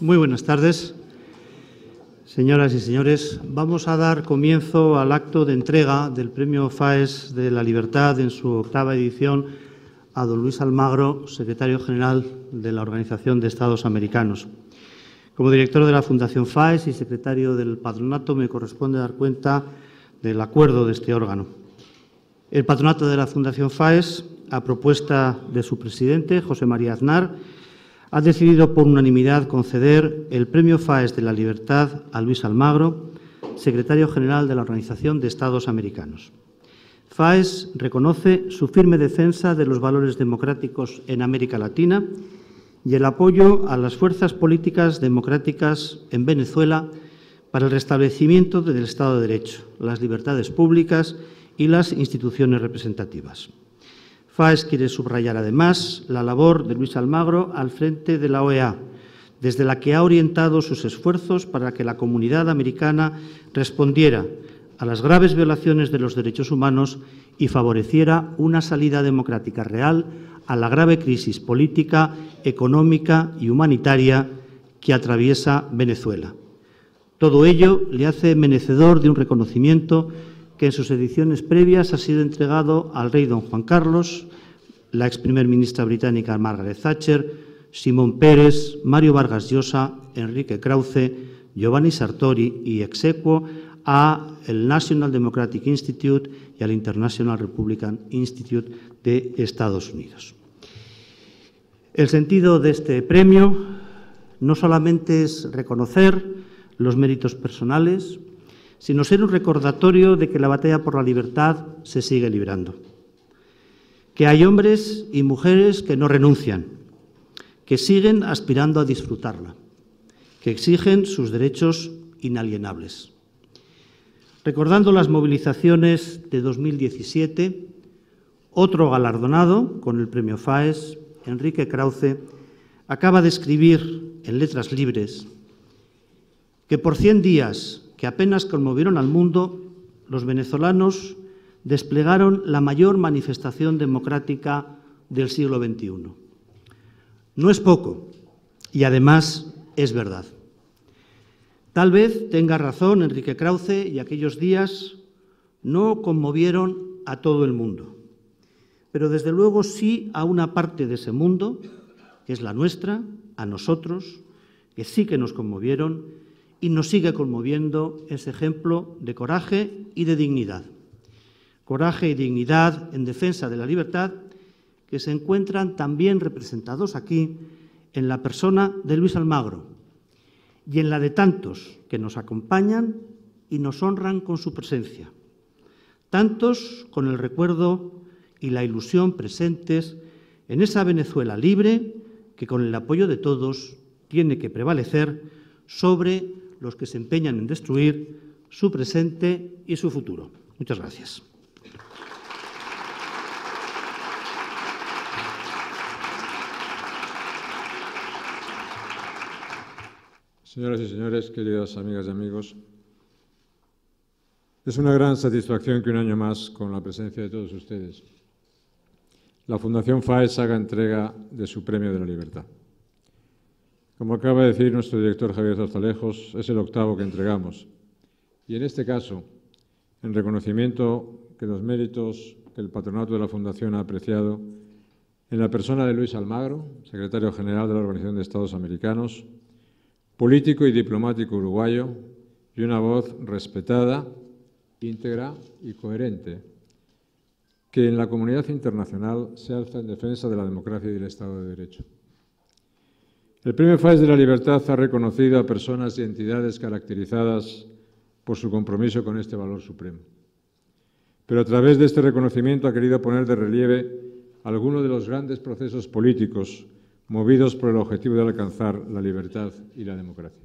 Muy buenas tardes, señoras y señores. Vamos a dar comienzo al acto de entrega del Premio FAES de la Libertad en su 8ª edición a don Luis Almagro, secretario general de la Organización de Estados Americanos. Como director de la Fundación FAES y secretario del patronato, me corresponde dar cuenta del acuerdo de este órgano. El patronato de la Fundación FAES, a propuesta de su presidente, José María Aznar, ha decidido por unanimidad conceder el Premio FAES de la Libertad a Luis Almagro, secretario general de la Organización de Estados Americanos. FAES reconoce su firme defensa de los valores democráticos en América Latina y el apoyo a las fuerzas políticas democráticas en Venezuela para el restablecimiento del Estado de Derecho, las libertades públicas y las instituciones representativas. FAES quiere subrayar, además, la labor de Luis Almagro al frente de la OEA, desde la que ha orientado sus esfuerzos para que la comunidad americana respondiera a las graves violaciones de los derechos humanos y favoreciera una salida democrática real a la grave crisis política, económica y humanitaria que atraviesa Venezuela. Todo ello le hace merecedor de un reconocimiento que en sus ediciones previas ha sido entregado al rey don Juan Carlos, la ex primer ministra británica Margaret Thatcher, Simón Pérez, Mario Vargas Llosa, Enrique Krause, Giovanni Sartori y exequo a el National Democratic Institute y al International Republican Institute de Estados Unidos. El sentido de este premio no solamente es reconocer los méritos personales, sino ser un recordatorio de que la batalla por la libertad se sigue librando, que hay hombres y mujeres que no renuncian, que siguen aspirando a disfrutarla, que exigen sus derechos inalienables. Recordando las movilizaciones de 2017, otro galardonado con el Premio FAES, Enrique Krause, acaba de escribir en Letras Libres que por 100 días que apenas conmovieron al mundo, los venezolanos desplegaron la mayor manifestación democrática del siglo XXI. No es poco y, además, es verdad. Tal vez tenga razón Enrique Krause y aquellos días no conmovieron a todo el mundo, pero desde luego sí a una parte de ese mundo, que es la nuestra, a nosotros, que sí que nos conmovieron y nos sigue conmoviendo ese ejemplo de coraje y de dignidad. Coraje y dignidad en defensa de la libertad que se encuentran también representados aquí en la persona de Luis Almagro y en la de tantos que nos acompañan y nos honran con su presencia. Tantos con el recuerdo y la ilusión presentes en esa Venezuela libre que con el apoyo de todos tiene que prevalecer sobre los que se empeñan en destruir su presente y su futuro. Muchas gracias. Señoras y señores, queridas amigas y amigos, es una gran satisfacción que un año más, con la presencia de todos ustedes, la Fundación FAES haga entrega de su Premio de la Libertad. Como acaba de decir nuestro director Javier Zarzalejos, es el 8º que entregamos. Y en este caso, en reconocimiento de los méritos que el patronato de la Fundación ha apreciado en la persona de Luis Almagro, secretario general de la Organización de Estados Americanos, político y diplomático uruguayo y una voz respetada, íntegra y coherente, que en la comunidad internacional se alza en defensa de la democracia y del Estado de Derecho. El Premio FAES de la Libertad ha reconocido a personas y entidades caracterizadas por su compromiso con este valor supremo. Pero a través de este reconocimiento ha querido poner de relieve algunos de los grandes procesos políticos movidos por el objetivo de alcanzar la libertad y la democracia.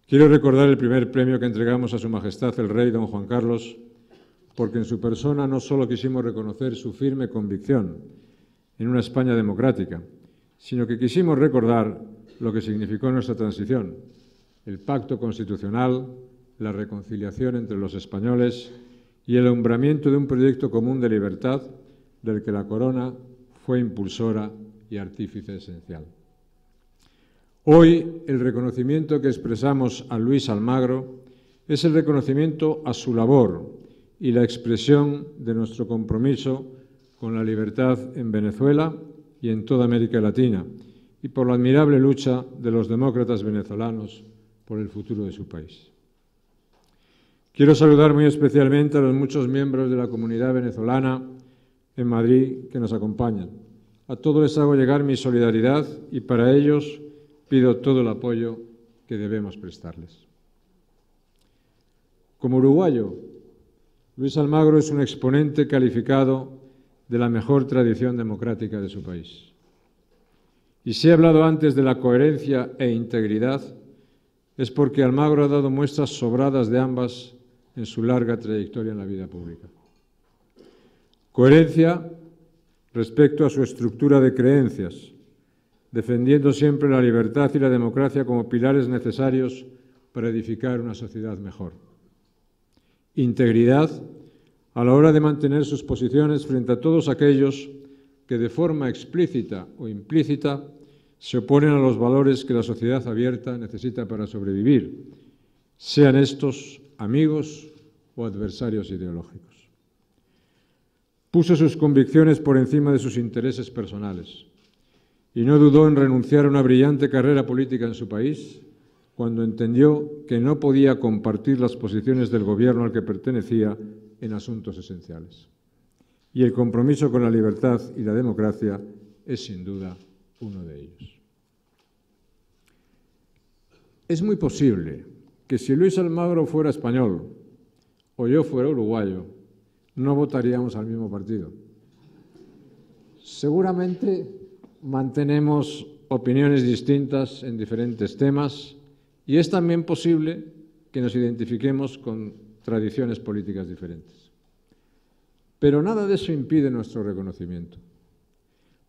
Quiero recordar el primer premio que entregamos a Su Majestad el Rey don Juan Carlos, porque en su persona no solo quisimos reconocer su firme convicción en una España democrática, sino que quisimos recordar lo que significó nuestra transición, el pacto constitucional, la reconciliación entre los españoles y el alumbramiento de un proyecto común de libertad del que la Corona fue impulsora y artífice esencial. Hoy, el reconocimiento que expresamos a Luis Almagro es el reconocimiento a su labor y la expresión de nuestro compromiso con la libertad en Venezuela y en toda América Latina, y por la admirable lucha de los demócratas venezolanos por el futuro de su país. Quiero saludar muy especialmente a los muchos miembros de la comunidad venezolana en Madrid que nos acompañan. A todos les hago llegar mi solidaridad y para ellos pido todo el apoyo que debemos prestarles. Como uruguayo, Luis Almagro es un exponente calificado de la mejor tradición democrática de su país. Y si he hablado antes de la coherencia e integridad, es porque Almagro ha dado muestras sobradas de ambas en su larga trayectoria en la vida pública. Coherencia respecto a su estructura de creencias, defendiendo siempre la libertad y la democracia como pilares necesarios para edificar una sociedad mejor. Integridad a la hora de mantener sus posiciones frente a todos aquellos que de forma explícita o implícita se oponen a los valores que la sociedad abierta necesita para sobrevivir, sean estos amigos o adversarios ideológicos. Puso sus convicciones por encima de sus intereses personales y no dudó en renunciar a una brillante carrera política en su país cuando entendió que no podía compartir las posiciones del gobierno al que pertenecía en asuntos esenciales. Y el compromiso con la libertad y la democracia es sin duda uno de ellos. Es muy posible que si Luis Almagro fuera español o yo fuera uruguayo, no votaríamos al mismo partido. Seguramente mantenemos opiniones distintas en diferentes temas y es también posible que nos identifiquemos con tradiciones políticas diferentes. Pero nada de eso impide nuestro reconocimiento,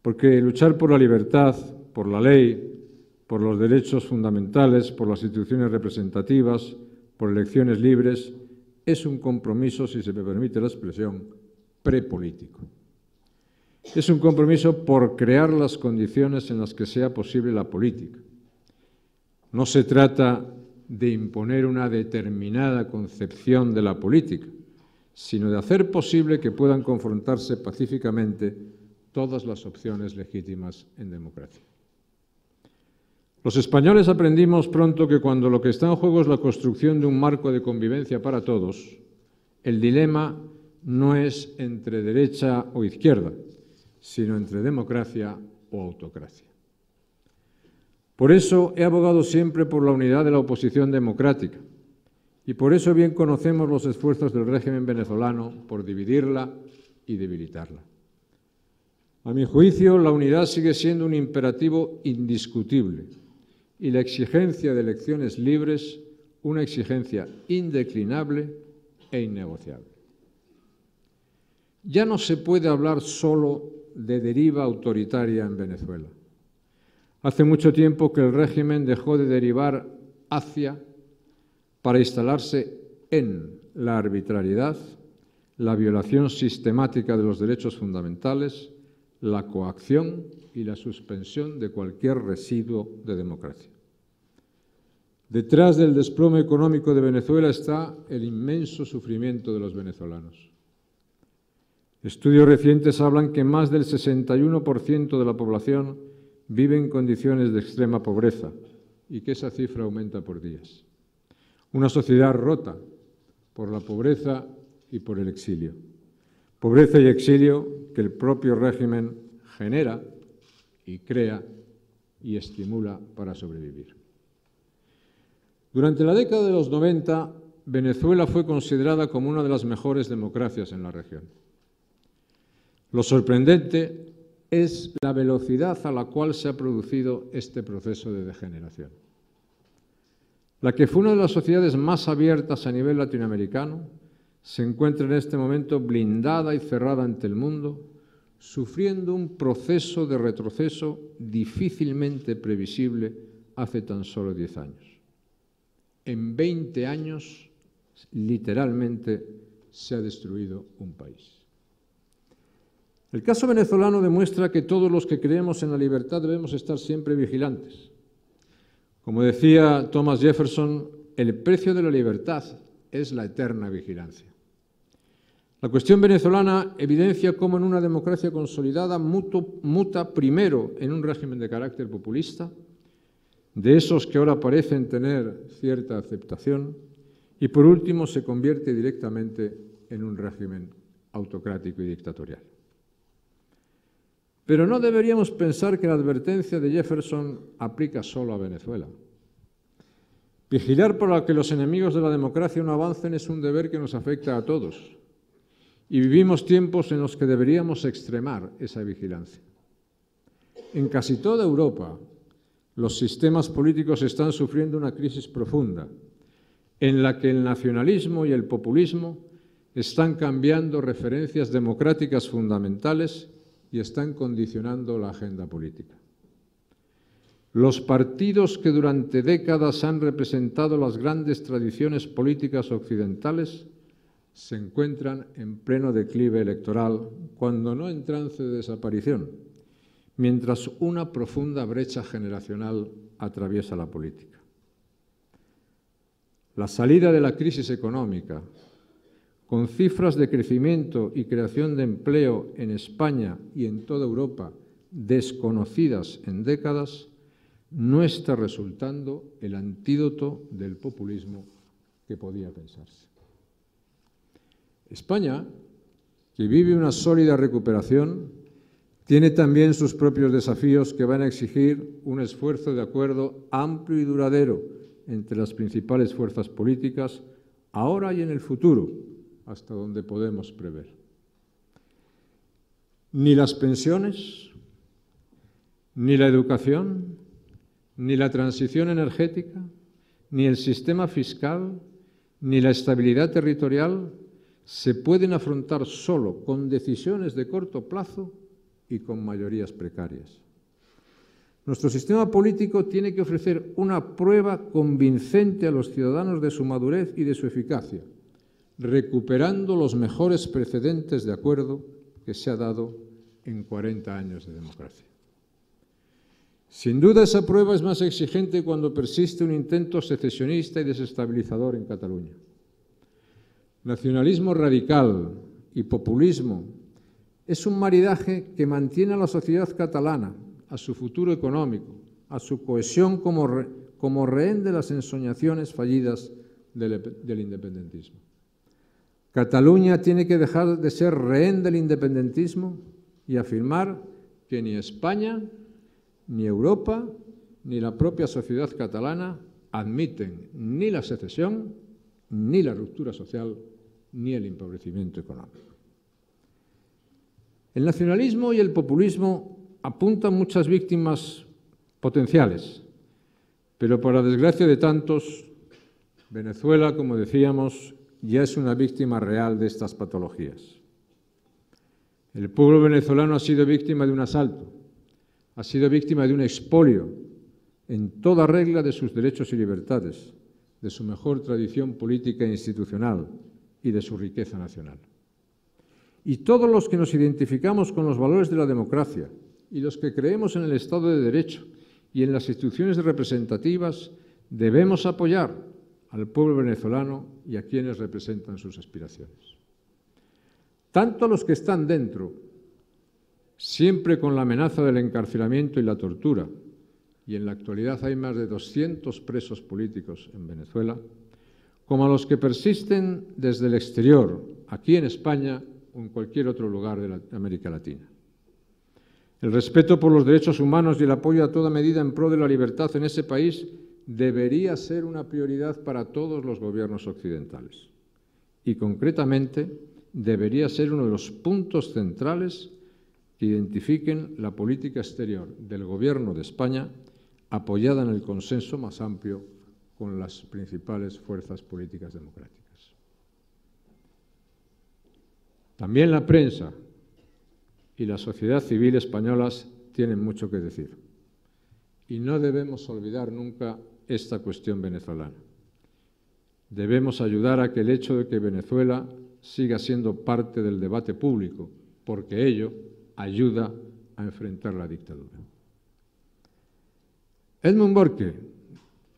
porque luchar por la libertad, por la ley, por los derechos fundamentales, por las instituciones representativas, por elecciones libres, es un compromiso, si se me permite la expresión, prepolítico. Es un compromiso por crear las condiciones en las que sea posible la política. No se trata de imponer una determinada concepción de la política, sino de hacer posible que puedan confrontarse pacíficamente todas las opciones legítimas en democracia. Los españoles aprendimos pronto que cuando lo que está en juego es la construcción de un marco de convivencia para todos, el dilema no es entre derecha o izquierda, sino entre democracia o autocracia. Por eso he abogado siempre por la unidad de la oposición democrática y por eso bien conocemos los esfuerzos del régimen venezolano por dividirla y debilitarla. A mi juicio, la unidad sigue siendo un imperativo indiscutible y la exigencia de elecciones libres una exigencia indeclinable e innegociable. Ya no se puede hablar solo de deriva autoritaria en Venezuela. Hace mucho tiempo que el régimen dejó de derivar hacia para instalarse en la arbitrariedad, la violación sistemática de los derechos fundamentales, la coacción y la suspensión de cualquier residuo de democracia. Detrás del desplome económico de Venezuela está el inmenso sufrimiento de los venezolanos. Estudios recientes hablan que más del 61% de la población vive en condiciones de extrema pobreza y que esa cifra aumenta por días. Una sociedad rota por la pobreza y por el exilio. Pobreza y exilio que el propio régimen genera y crea y estimula para sobrevivir. Durante la década de los 90, Venezuela fue considerada como una de las mejores democracias en la región. Lo sorprendente es la velocidad a la cual se ha producido este proceso de degeneración. La que fue una de las sociedades más abiertas a nivel latinoamericano se encuentra en este momento blindada y cerrada ante el mundo, sufriendo un proceso de retroceso difícilmente previsible hace tan solo 10 años. En 20 años, literalmente, se ha destruido un país. El caso venezolano demuestra que todos los que creemos en la libertad debemos estar siempre vigilantes, Como decía Thomas Jefferson, el precio de la libertad es la eterna vigilancia. La cuestión venezolana evidencia cómo en una democracia consolidada muta primero en un régimen de carácter populista, de esos que ahora parecen tener cierta aceptación, y por último se convierte directamente en un régimen autocrático y dictatorial. Pero no deberíamos pensar que la advertencia de Jefferson aplica solo a Venezuela. Vigilar para que los enemigos de la democracia no avancen es un deber que nos afecta a todos. Y vivimos tiempos en los que deberíamos extremar esa vigilancia. En casi toda Europa, los sistemas políticos están sufriendo una crisis profunda, en la que el nacionalismo y el populismo están cambiando referencias democráticas fundamentales y están condicionando la agenda política. Los partidos que durante décadas han representado las grandes tradiciones políticas occidentales se encuentran en pleno declive electoral, cuando no en trance de desaparición, mientras una profunda brecha generacional atraviesa la política. La salida de la crisis económica, con cifras de crecimiento y creación de empleo en España y en toda Europa desconocidas en décadas, no está resultando el antídoto del populismo que podía pensarse. España, que vive una sólida recuperación, tiene también sus propios desafíos que van a exigir un esfuerzo de acuerdo amplio y duradero entre las principales fuerzas políticas, ahora y en el futuro, hasta donde podemos prever. Ni las pensiones, ni la educación, ni la transición energética, ni el sistema fiscal, ni la estabilidad territorial se pueden afrontar solo con decisiones de corto plazo y con mayorías precarias. Nuestro sistema político tiene que ofrecer una prueba convincente a los ciudadanos de su madurez y de su eficacia, recuperando los mejores precedentes de acuerdo que se ha dado en 40 años de democracia. Sin duda, esa prueba es más exigente cuando persiste un intento secesionista y desestabilizador en Cataluña. Nacionalismo radical y populismo es un maridaje que mantiene a la sociedad catalana, a su futuro económico, a su cohesión como rehén de las ensoñaciones fallidas del independentismo. Cataluña tiene que dejar de ser rehén del independentismo y afirmar que ni España, ni Europa, ni la propia sociedad catalana admiten ni la secesión, ni la ruptura social, ni el empobrecimiento económico. El nacionalismo y el populismo apuntan muchas víctimas potenciales, pero para desgracia de tantos, Venezuela, como decíamos, ya es una víctima real de estas patologías. El pueblo venezolano ha sido víctima de un asalto, ha sido víctima de un expolio en toda regla de sus derechos y libertades, de su mejor tradición política e institucional y de su riqueza nacional. Y todos los que nos identificamos con los valores de la democracia y los que creemos en el Estado de Derecho y en las instituciones representativas debemos apoyar al pueblo venezolano y a quienes representan sus aspiraciones. Tanto los que están dentro, siempre con la amenaza del encarcelamiento y la tortura, y en la actualidad hay más de 200 presos políticos en Venezuela, como a los que persisten desde el exterior, aquí en España o en cualquier otro lugar de América Latina. El respeto por los derechos humanos y el apoyo a toda medida en pro de la libertad en ese país debería ser una prioridad para todos los gobiernos occidentales. Y concretamente, debería ser uno de los puntos centrales que identifiquen la política exterior del Gobierno de España, apoyada en el consenso más amplio con las principales fuerzas políticas democráticas. También la prensa y la sociedad civil españolas tienen mucho que decir. Y no debemos olvidar nunca esta cuestión venezolana. Debemos ayudar a que el hecho de que Venezuela siga siendo parte del debate público, porque ello ayuda a enfrentar la dictadura. Edmund Burke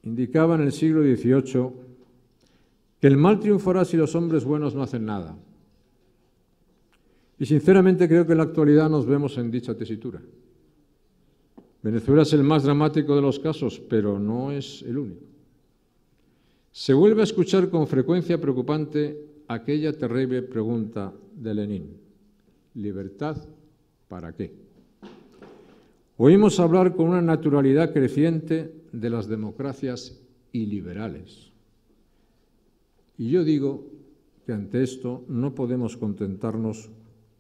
indicaba en el siglo XVIII que el mal triunfará si los hombres buenos no hacen nada. Y sinceramente creo que en la actualidad nos vemos en dicha tesitura. Venezuela es el más dramático de los casos, pero no es el único. Se vuelve a escuchar con frecuencia preocupante aquella terrible pregunta de Lenin: ¿libertad para qué? Oímos hablar con una naturalidad creciente de las democracias iliberales. Y yo digo que ante esto no podemos contentarnos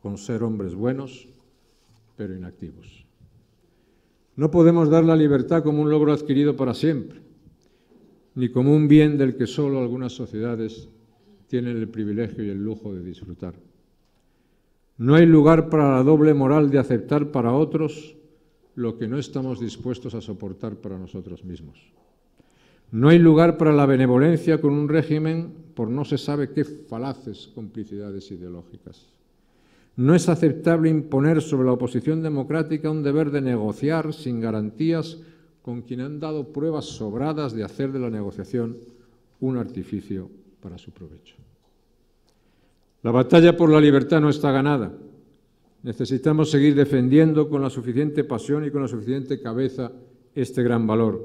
con ser hombres buenos, pero inactivos. No podemos dar la libertad como un logro adquirido para siempre, ni como un bien del que solo algunas sociedades tienen el privilegio y el lujo de disfrutar. No hay lugar para la doble moral de aceptar para otros lo que no estamos dispuestos a soportar para nosotros mismos. No hay lugar para la benevolencia con un régimen por no se sabe qué falaces complicidades ideológicas. No es aceptable imponer sobre la oposición democrática un deber de negociar sin garantías con quien han dado pruebas sobradas de hacer de la negociación un artificio para su provecho. La batalla por la libertad no está ganada. Necesitamos seguir defendiendo con la suficiente pasión y con la suficiente cabeza este gran valor.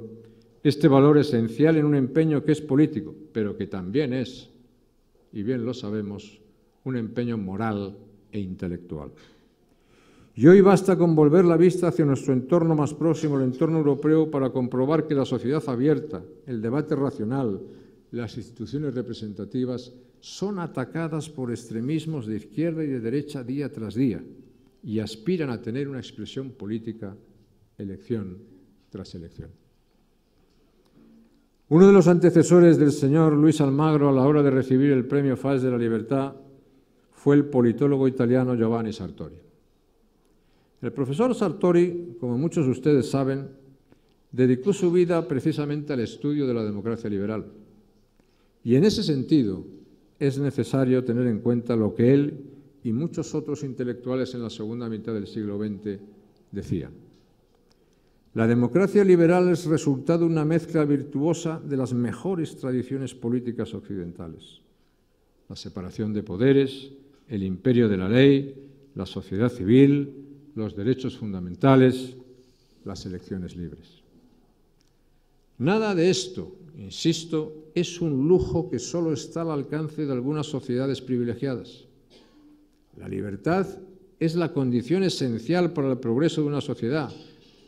Este valor esencial en un empeño que es político, pero que también es, y bien lo sabemos, un empeño moral e intelectual. Y hoy basta con volver la vista hacia nuestro entorno más próximo, el entorno europeo, para comprobar que la sociedad abierta, el debate racional, las instituciones representativas son atacadas por extremismos de izquierda y de derecha día tras día y aspiran a tener una expresión política elección tras elección. Uno de los antecesores del señor Luis Almagro a la hora de recibir el Premio Faes de la Libertad fue el politólogo italiano Giovanni Sartori. El profesor Sartori, como muchos de ustedes saben, dedicó su vida precisamente al estudio de la democracia liberal. Y en ese sentido es necesario tener en cuenta lo que él y muchos otros intelectuales en la segunda mitad del siglo XX decían. La democracia liberal es resultado de una mezcla virtuosa de las mejores tradiciones políticas occidentales. La separación de poderes, el imperio de la ley, la sociedad civil, los derechos fundamentales, las elecciones libres. Nada de esto, insisto, es un lujo que solo está al alcance de algunas sociedades privilegiadas. La libertad es la condición esencial para el progreso de una sociedad,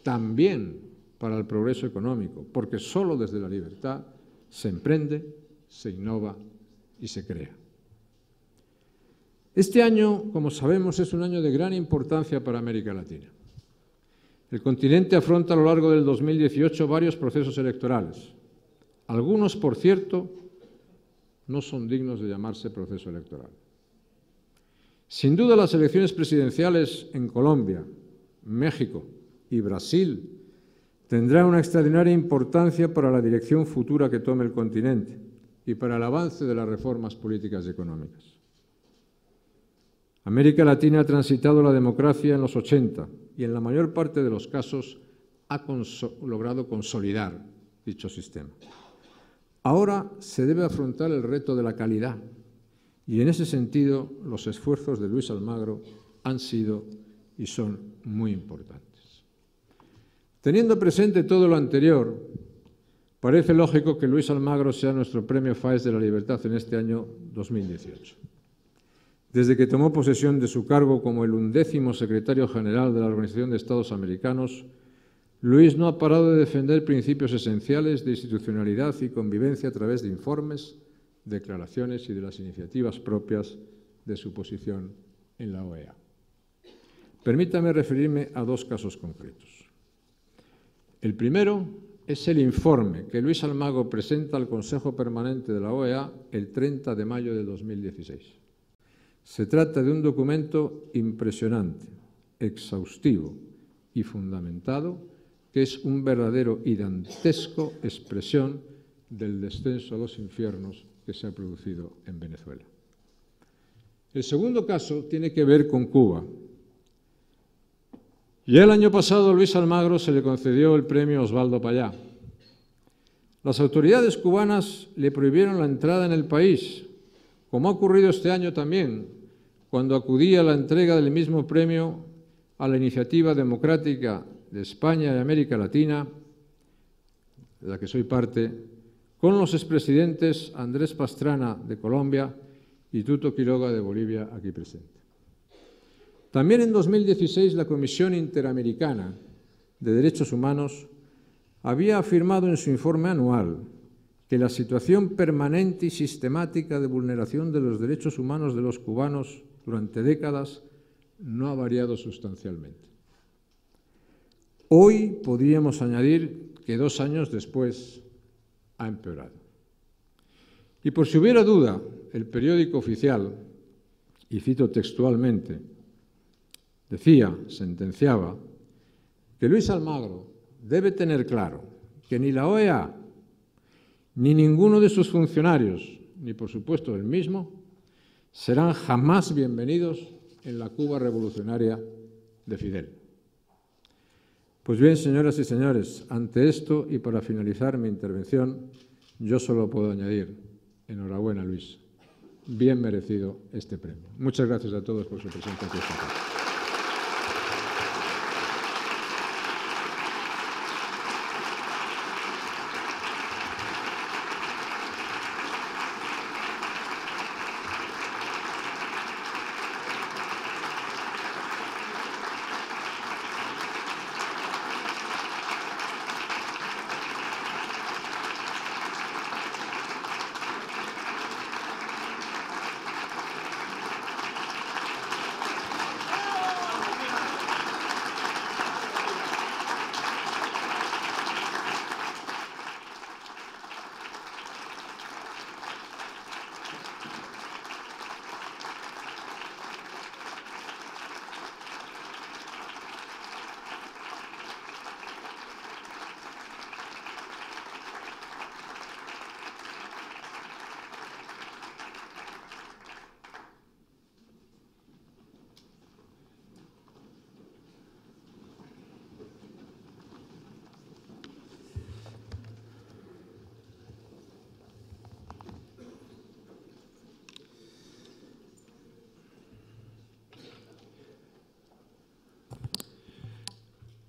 también para el progreso económico, porque solo desde la libertad se emprende, se innova y se crea. Este año, como sabemos, es un año de gran importancia para América Latina. El continente afronta a lo largo del 2018 varios procesos electorales. Algunos, por cierto, no son dignos de llamarse proceso electoral. Sin duda, las elecciones presidenciales en Colombia, México y Brasil tendrán una extraordinaria importancia para la dirección futura que tome el continente y para el avance de las reformas políticas y económicas. América Latina ha transitado la democracia en los 80 y en la mayor parte de los casos ha logrado consolidar dicho sistema. Ahora se debe afrontar el reto de la calidad y en ese sentido los esfuerzos de Luis Almagro han sido y son muy importantes. Teniendo presente todo lo anterior, parece lógico que Luis Almagro sea nuestro Premio Faes de la Libertad en este año 2018. Desde que tomó posesión de su cargo como el 11º secretario general de la Organización de Estados Americanos, Luis no ha parado de defender principios esenciales de institucionalidad y convivencia a través de informes, declaraciones y de las iniciativas propias de su posición en la OEA. Permítame referirme a dos casos concretos. El primero es el informe que Luis Almagro presenta al Consejo Permanente de la OEA el 30 de mayo de 2016. Se trata de un documento impresionante, exhaustivo y fundamentado, que es un verdadero y dantesco expresión del descenso a los infiernos que se ha producido en Venezuela. El segundo caso tiene que ver con Cuba. Ya el año pasado a Luis Almagro se le concedió el premio Osvaldo Payá. Las autoridades cubanas le prohibieron la entrada en el país, como ha ocurrido este año también, cuando acudí a la entrega del mismo premio a la Iniciativa Democrática de España y América Latina, de la que soy parte, con los expresidentes Andrés Pastrana de Colombia y Tuto Quiroga de Bolivia, aquí presente. También en 2016 la Comisión Interamericana de Derechos Humanos había afirmado en su informe anual que la situación permanente y sistemática de vulneración de los derechos humanos de los cubanos durante décadas no ha variado sustancialmente. Hoy podríamos añadir que 2 años después ha empeorado. Y por si hubiera duda, el periódico oficial, y cito textualmente, sentenciaba, que Luis Almagro debe tener claro que ni la OEA, ni ninguno de sus funcionarios, ni por supuesto él mismo, serán jamás bienvenidos en la Cuba revolucionaria de Fidel. Pues bien, señoras y señores, ante esto y para finalizar mi intervención, yo solo puedo añadir, enhorabuena Luis, bien merecido este premio. Muchas gracias a todos por su presencia aquí esta tarde.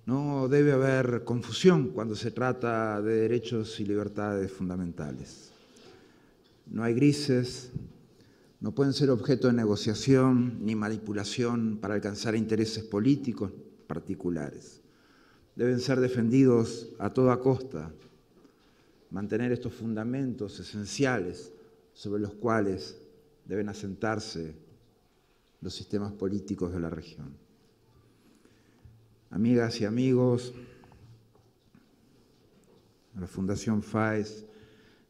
No debe haber confusión cuando se trata de derechos y libertades fundamentales. No hay grises, no pueden ser objeto de negociación ni manipulación para alcanzar intereses políticos particulares. Deben ser defendidos a toda costa, mantener estos fundamentos esenciales sobre los cuales deben asentarse los sistemas políticos de la región. Amigas y amigos, la Fundación FAES,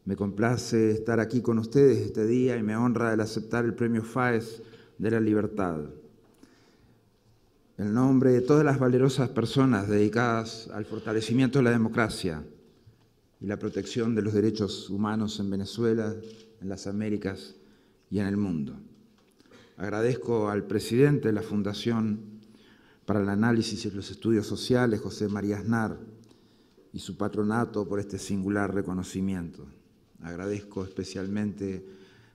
me complace estar aquí con ustedes este día y me honra el aceptar el Premio FAES de la Libertad. En nombre de todas las valerosas personas dedicadas al fortalecimiento de la democracia y la protección de los derechos humanos en Venezuela, en las Américas y en el mundo. Agradezco al presidente de la Fundación para el Análisis y los Estudios Sociales, José María Aznar, y su patronato por este singular reconocimiento. Agradezco especialmente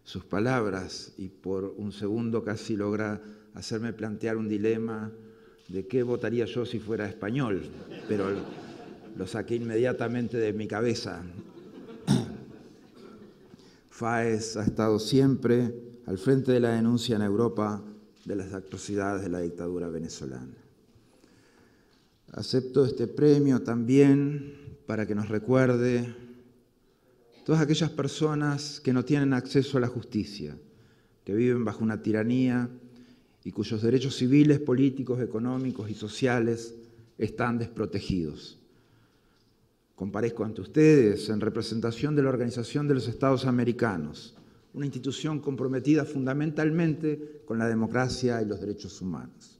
sus palabras y por un segundo casi logra hacerme plantear un dilema de qué votaría yo si fuera español, pero lo saqué inmediatamente de mi cabeza. FAES ha estado siempre al frente de la denuncia en Europa de las atrocidades de la dictadura venezolana. Acepto este premio también para que nos recuerde todas aquellas personas que no tienen acceso a la justicia, que viven bajo una tiranía y cuyos derechos civiles, políticos, económicos y sociales están desprotegidos. Comparezco ante ustedes en representación de la Organización de los Estados Americanos, una institución comprometida fundamentalmente con la democracia y los derechos humanos.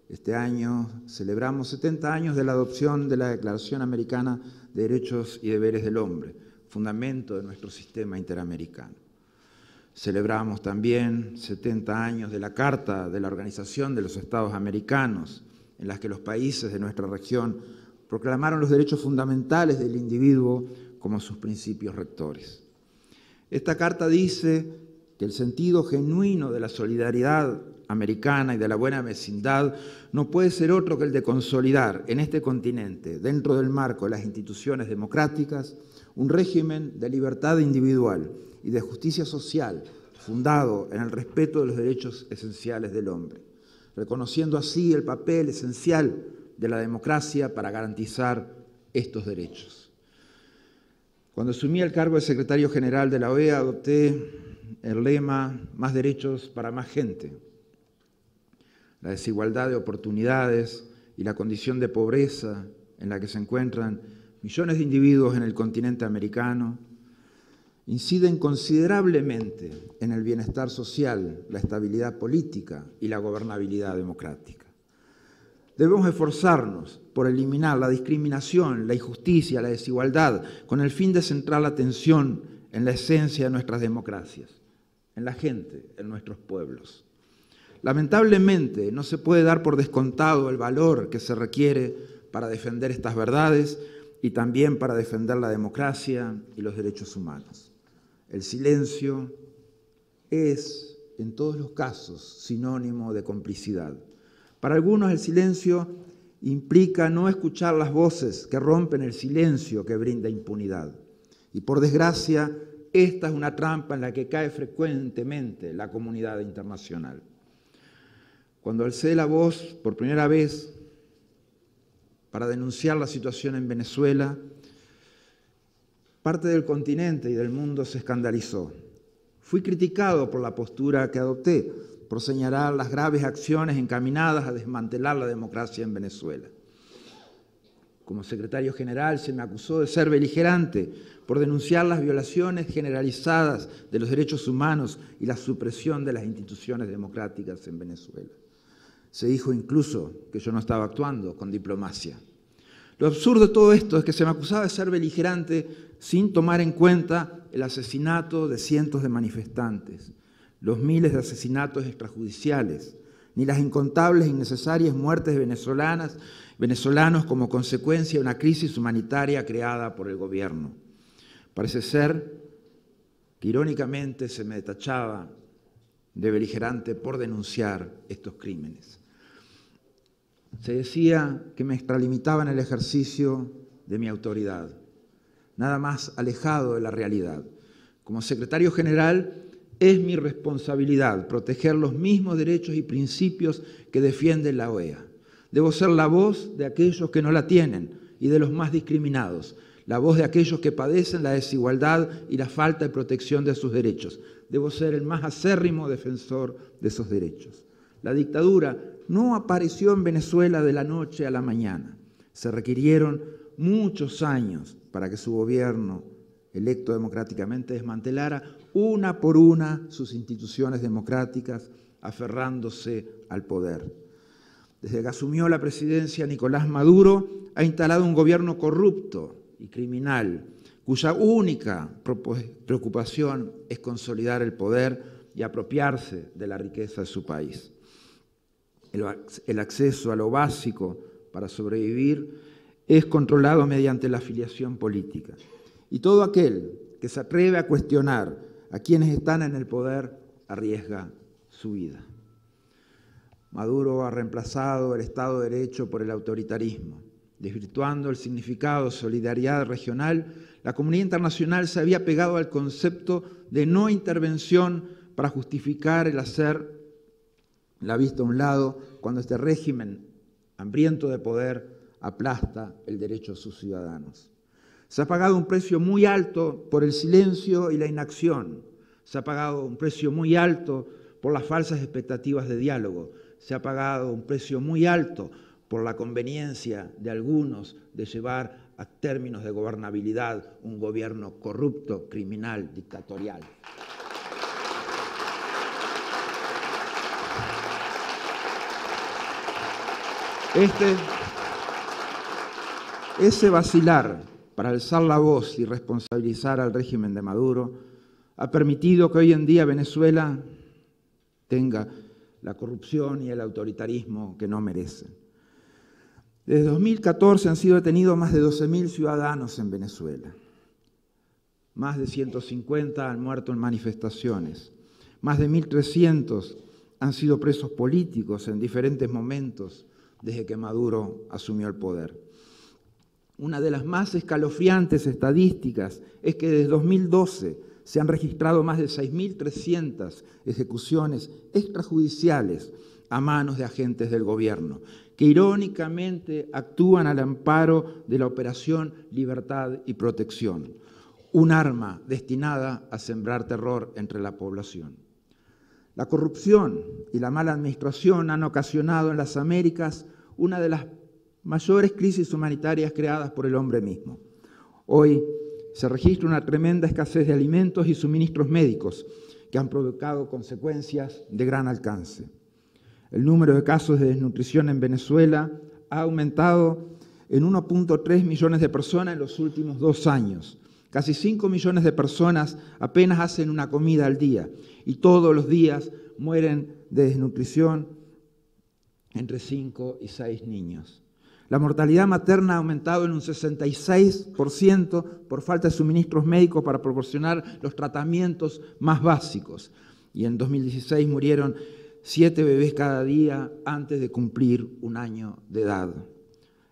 Este año celebramos 70 años de la adopción de la Declaración Americana de Derechos y Deberes del Hombre, fundamento de nuestro sistema interamericano. Celebramos también 70 años de la Carta de la Organización de los Estados Americanos, en la que los países de nuestra región proclamaron los derechos fundamentales del individuo como sus principios rectores. Esta carta dice que el sentido genuino de la solidaridad americana y de la buena vecindad no puede ser otro que el de consolidar en este continente, dentro del marco de las instituciones democráticas, un régimen de libertad individual y de justicia social fundado en el respeto de los derechos esenciales del hombre, reconociendo así el papel esencial de la democracia para garantizar estos derechos. Cuando asumí el cargo de secretario general de la OEA, adopté el lema "Más derechos para más gente". La desigualdad de oportunidades y la condición de pobreza en la que se encuentran millones de individuos en el continente americano inciden considerablemente en el bienestar social, la estabilidad política y la gobernabilidad democrática. Debemos esforzarnos por eliminar la discriminación, la injusticia, la desigualdad, con el fin de centrar la atención en la esencia de nuestras democracias, en la gente, en nuestros pueblos. Lamentablemente, no se puede dar por descontado el valor que se requiere para defender estas verdades y también para defender la democracia y los derechos humanos. El silencio es, en todos los casos, sinónimo de complicidad. Para algunos el silencio implica no escuchar las voces que rompen el silencio que brinda impunidad. Y por desgracia, esta es una trampa en la que cae frecuentemente la comunidad internacional. Cuando alcé la voz por primera vez para denunciar la situación en Venezuela, parte del continente y del mundo se escandalizó. Fui criticado por la postura que adopté, por señalar las graves acciones encaminadas a desmantelar la democracia en Venezuela. Como secretario general se me acusó de ser beligerante por denunciar las violaciones generalizadas de los derechos humanos y la supresión de las instituciones democráticas en Venezuela. Se dijo incluso que yo no estaba actuando con diplomacia. Lo absurdo de todo esto es que se me acusaba de ser beligerante sin tomar en cuenta el asesinato de cientos de manifestantes, los miles de asesinatos extrajudiciales, ni las incontables e innecesarias muertes de venezolanos como consecuencia de una crisis humanitaria creada por el gobierno. Parece ser que irónicamente se me tachaba de beligerante por denunciar estos crímenes. Se decía que me extralimitaba en el ejercicio de mi autoridad, nada más alejado de la realidad. Como secretario general, es mi responsabilidad proteger los mismos derechos y principios que defiende la OEA. Debo ser la voz de aquellos que no la tienen y de los más discriminados, la voz de aquellos que padecen la desigualdad y la falta de protección de sus derechos. Debo ser el más acérrimo defensor de esos derechos. La dictadura no apareció en Venezuela de la noche a la mañana. Se requirieron muchos años para que su gobierno, electo democráticamente, desmantelara una por una sus instituciones democráticas, aferrándose al poder. Desde que asumió la presidencia, Nicolás Maduro ha instalado un gobierno corrupto y criminal, cuya única preocupación es consolidar el poder y apropiarse de la riqueza de su país. El acceso a lo básico para sobrevivir es controlado mediante la afiliación política. Y todo aquel que se atreve a cuestionar a quienes están en el poder arriesga su vida. Maduro ha reemplazado el Estado de Derecho por el autoritarismo. Desvirtuando el significado de solidaridad regional, la comunidad internacional se había pegado al concepto de no intervención para justificar el hacer la vista a un lado cuando este régimen hambriento de poder aplasta el derecho de sus ciudadanos. Se ha pagado un precio muy alto por el silencio y la inacción. Se ha pagado un precio muy alto por las falsas expectativas de diálogo. Se ha pagado un precio muy alto por la conveniencia de algunos de llevar a términos de gobernabilidad un gobierno corrupto, criminal, dictatorial. Ese vacilar para alzar la voz y responsabilizar al régimen de Maduro ha permitido que hoy en día Venezuela tenga la corrupción y el autoritarismo que no merece. Desde 2014 han sido detenidos más de 12.000 ciudadanos en Venezuela. Más de 150 han muerto en manifestaciones. Más de 1.300 han sido presos políticos en diferentes momentos desde que Maduro asumió el poder. Una de las más escalofriantes estadísticas es que desde 2012 se han registrado más de 6.300 ejecuciones extrajudiciales a manos de agentes del gobierno, que irónicamente actúan al amparo de la Operación Libertad y Protección, un arma destinada a sembrar terror entre la población. La corrupción y la mala administración han ocasionado en las Américas una de las mayores crisis humanitarias creadas por el hombre mismo. Hoy se registra una tremenda escasez de alimentos y suministros médicos que han provocado consecuencias de gran alcance. El número de casos de desnutrición en Venezuela ha aumentado en 1.3 millones de personas en los últimos 2 años. Casi 5 millones de personas apenas hacen una comida al día y todos los días mueren de desnutrición entre 5 y 6 niños. La mortalidad materna ha aumentado en un 66% por falta de suministros médicos para proporcionar los tratamientos más básicos. Y en 2016 murieron 7 bebés cada día antes de cumplir 1 año de edad.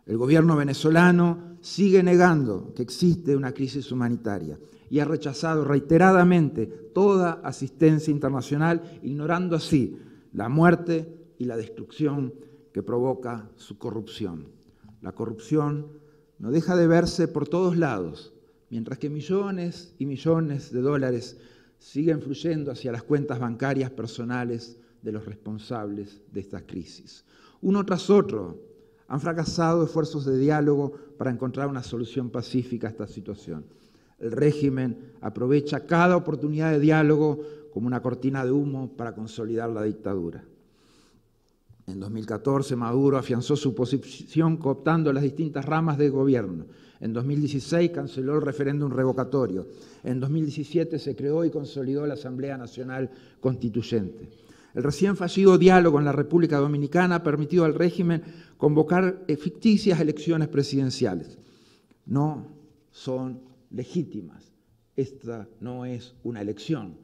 El gobierno venezolano sigue negando que existe una crisis humanitaria y ha rechazado reiteradamente toda asistencia internacional, ignorando así la muerte y la destrucción que provoca su corrupción. La corrupción no deja de verse por todos lados, mientras que millones y millones de dólares siguen fluyendo hacia las cuentas bancarias personales de los responsables de esta crisis. Uno tras otro han fracasado esfuerzos de diálogo para encontrar una solución pacífica a esta situación. El régimen aprovecha cada oportunidad de diálogo como una cortina de humo para consolidar la dictadura. En 2014, Maduro afianzó su posición cooptando las distintas ramas del gobierno. En 2016 canceló el referéndum revocatorio. En 2017 se creó y consolidó la Asamblea Nacional Constituyente. El recién fallido diálogo en la República Dominicana ha permitido al régimen convocar ficticias elecciones presidenciales. No son legítimas. Esta no es una elección.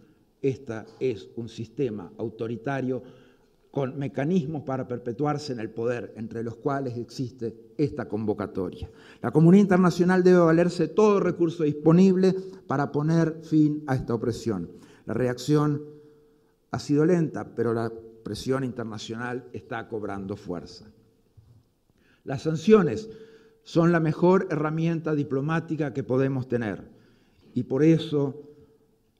Esta es un sistema autoritario con mecanismos para perpetuarse en el poder, entre los cuales existe esta convocatoria. La comunidad internacional debe valerse todo recurso disponible para poner fin a esta opresión. La reacción ha sido lenta, pero la presión internacional está cobrando fuerza. Las sanciones son la mejor herramienta diplomática que podemos tener y por eso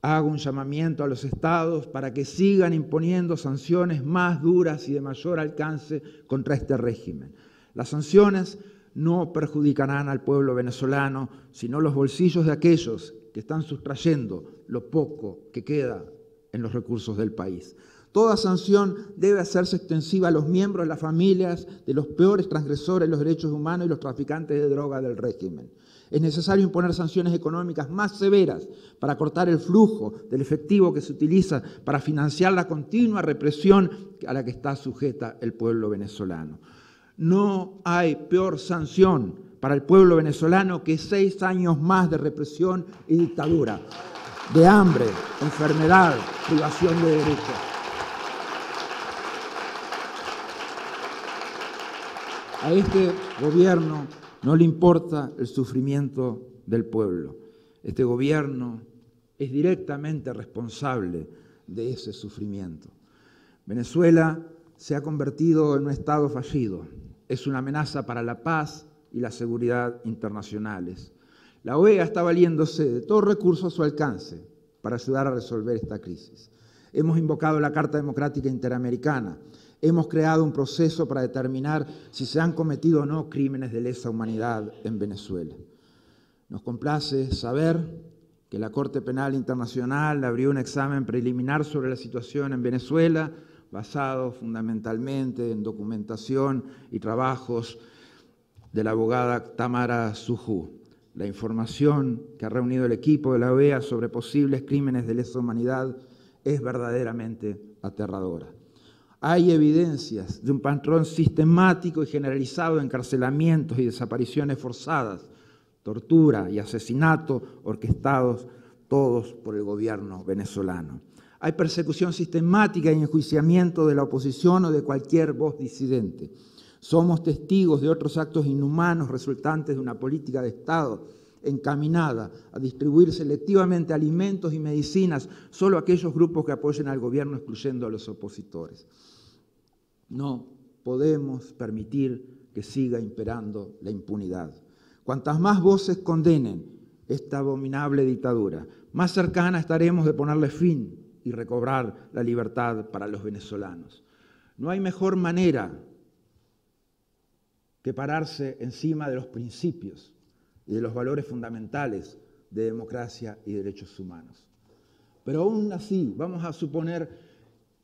hago un llamamiento a los estados para que sigan imponiendo sanciones más duras y de mayor alcance contra este régimen. Las sanciones no perjudicarán al pueblo venezolano, sino los bolsillos de aquellos que están sustrayendo lo poco que queda en los recursos del país. Toda sanción debe hacerse extensiva a los miembros de las familias de los peores transgresores de los derechos humanos y los traficantes de droga del régimen. Es necesario imponer sanciones económicas más severas para cortar el flujo del efectivo que se utiliza para financiar la continua represión a la que está sujeta el pueblo venezolano. No hay peor sanción para el pueblo venezolano que 6 años más de represión y dictadura, de hambre, enfermedad, privación de derechos. A este gobierno no le importa el sufrimiento del pueblo. Este gobierno es directamente responsable de ese sufrimiento. Venezuela se ha convertido en un Estado fallido. Es una amenaza para la paz y la seguridad internacionales. La OEA está valiéndose de todo recurso a su alcance para ayudar a resolver esta crisis. Hemos invocado la Carta Democrática Interamericana. Hemos creado un proceso para determinar si se han cometido o no crímenes de lesa humanidad en Venezuela. Nos complace saber que la Corte Penal Internacional abrió un examen preliminar sobre la situación en Venezuela, basado fundamentalmente en documentación y trabajos de la abogada Tamara Sujú. La información que ha reunido el equipo de la OEA sobre posibles crímenes de lesa humanidad es verdaderamente aterradora. Hay evidencias de un patrón sistemático y generalizado de encarcelamientos y desapariciones forzadas, tortura y asesinato orquestados todos por el gobierno venezolano. Hay persecución sistemática y enjuiciamiento de la oposición o de cualquier voz disidente. Somos testigos de otros actos inhumanos resultantes de una política de Estado encaminada a distribuir selectivamente alimentos y medicinas solo a aquellos grupos que apoyen al gobierno, excluyendo a los opositores. No podemos permitir que siga imperando la impunidad. Cuantas más voces condenen esta abominable dictadura, más cercana estaremos de ponerle fin y recobrar la libertad para los venezolanos. No hay mejor manera que pararse encima de los principios y de los valores fundamentales de democracia y derechos humanos. Pero aún así, vamos a suponer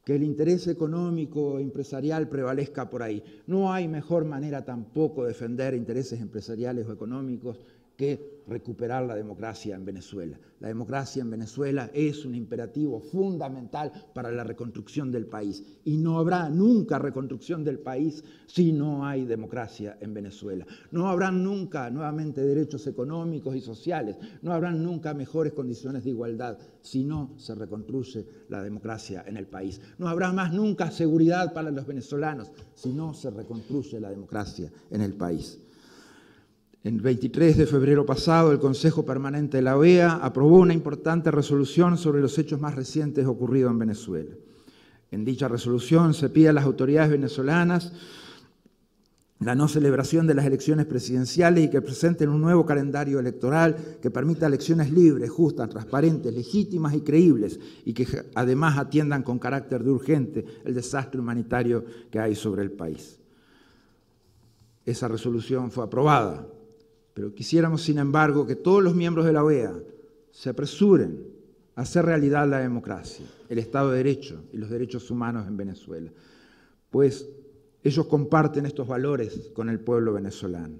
que el interés económico e empresarial prevalezca por ahí. No hay mejor manera tampoco de defender intereses empresariales o económicos que recuperar la democracia en Venezuela. La democracia en Venezuela es un imperativo fundamental para la reconstrucción del país y no habrá nunca reconstrucción del país si no hay democracia en Venezuela. No habrá nunca nuevamente derechos económicos y sociales, no habrá nunca mejores condiciones de igualdad si no se reconstruye la democracia en el país. No habrá más nunca seguridad para los venezolanos si no se reconstruye la democracia en el país. El 23 de febrero pasado, el Consejo Permanente de la OEA aprobó una importante resolución sobre los hechos más recientes ocurridos en Venezuela. En dicha resolución se pide a las autoridades venezolanas la no celebración de las elecciones presidenciales y que presenten un nuevo calendario electoral que permita elecciones libres, justas, transparentes, legítimas y creíbles y que además atiendan con carácter de urgente el desastre humanitario que hay sobre el país. Esa resolución fue aprobada. Pero quisiéramos, sin embargo, que todos los miembros de la OEA se apresuren a hacer realidad la democracia, el Estado de Derecho y los derechos humanos en Venezuela, pues ellos comparten estos valores con el pueblo venezolano.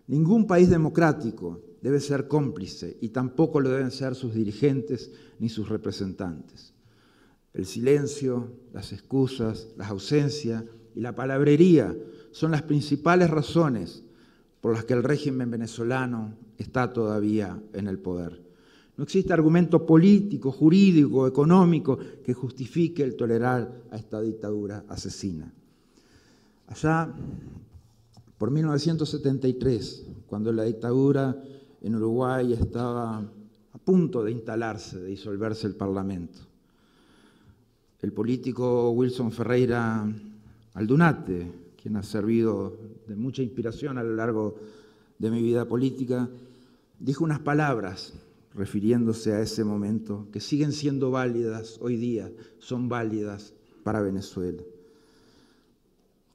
Ningún país democrático debe ser cómplice y tampoco lo deben ser sus dirigentes ni sus representantes. El silencio, las excusas, las ausencias y la palabrería son las principales razones por las que el régimen venezolano está todavía en el poder. No existe argumento político, jurídico, económico que justifique el tolerar a esta dictadura asesina. Allá, por 1973, cuando la dictadura en Uruguay estaba a punto de instalarse, de disolverse el Parlamento, el político Wilson Ferreira Aldunate, quien ha servido de mucha inspiración a lo largo de mi vida política, dijo unas palabras refiriéndose a ese momento que siguen siendo válidas hoy día, son válidas para Venezuela.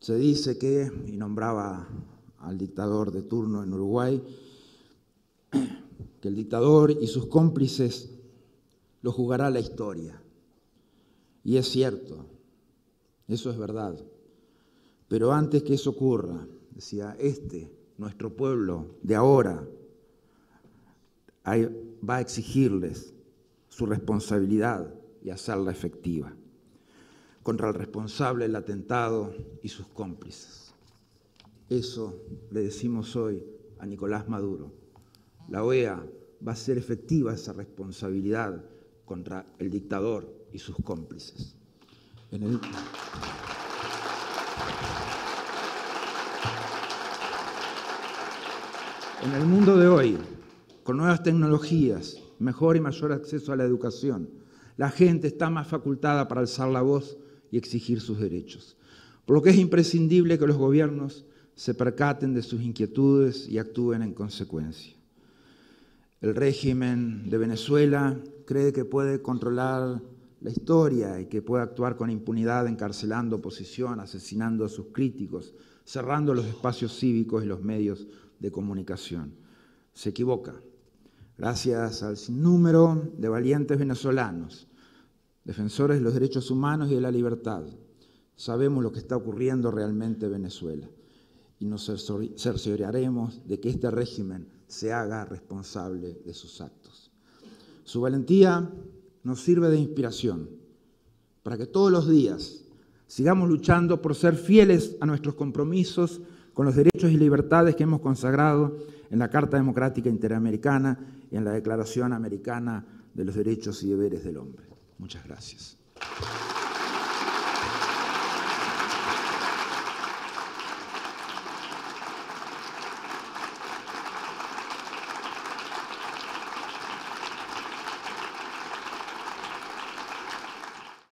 Se dice que, y nombraba al dictador de turno en Uruguay, que el dictador y sus cómplices lo jugará la historia. Y es cierto, eso es verdad. Pero antes que eso ocurra, decía, nuestro pueblo de ahora, va a exigirles su responsabilidad y hacerla efectiva contra el responsable del atentado y sus cómplices. Eso le decimos hoy a Nicolás Maduro. La OEA va a hacer efectiva esa responsabilidad contra el dictador y sus cómplices. En el mundo de hoy, con nuevas tecnologías, mejor y mayor acceso a la educación, la gente está más facultada para alzar la voz y exigir sus derechos. Por lo que es imprescindible que los gobiernos se percaten de sus inquietudes y actúen en consecuencia. El régimen de Venezuela cree que puede controlar la historia y que puede actuar con impunidad encarcelando oposición, asesinando a sus críticos, cerrando los espacios cívicos y los medios de comunicación. Se equivoca. Gracias al sinnúmero de valientes venezolanos, defensores de los derechos humanos y de la libertad, sabemos lo que está ocurriendo realmente en Venezuela y nos cercioraremos de que este régimen se haga responsable de sus actos. Su valentía nos sirve de inspiración para que todos los días sigamos luchando por ser fieles a nuestros compromisos con los derechos y libertades que hemos consagrado en la Carta Democrática Interamericana y en la Declaración Americana de los derechos y deberes del hombre. Muchas gracias.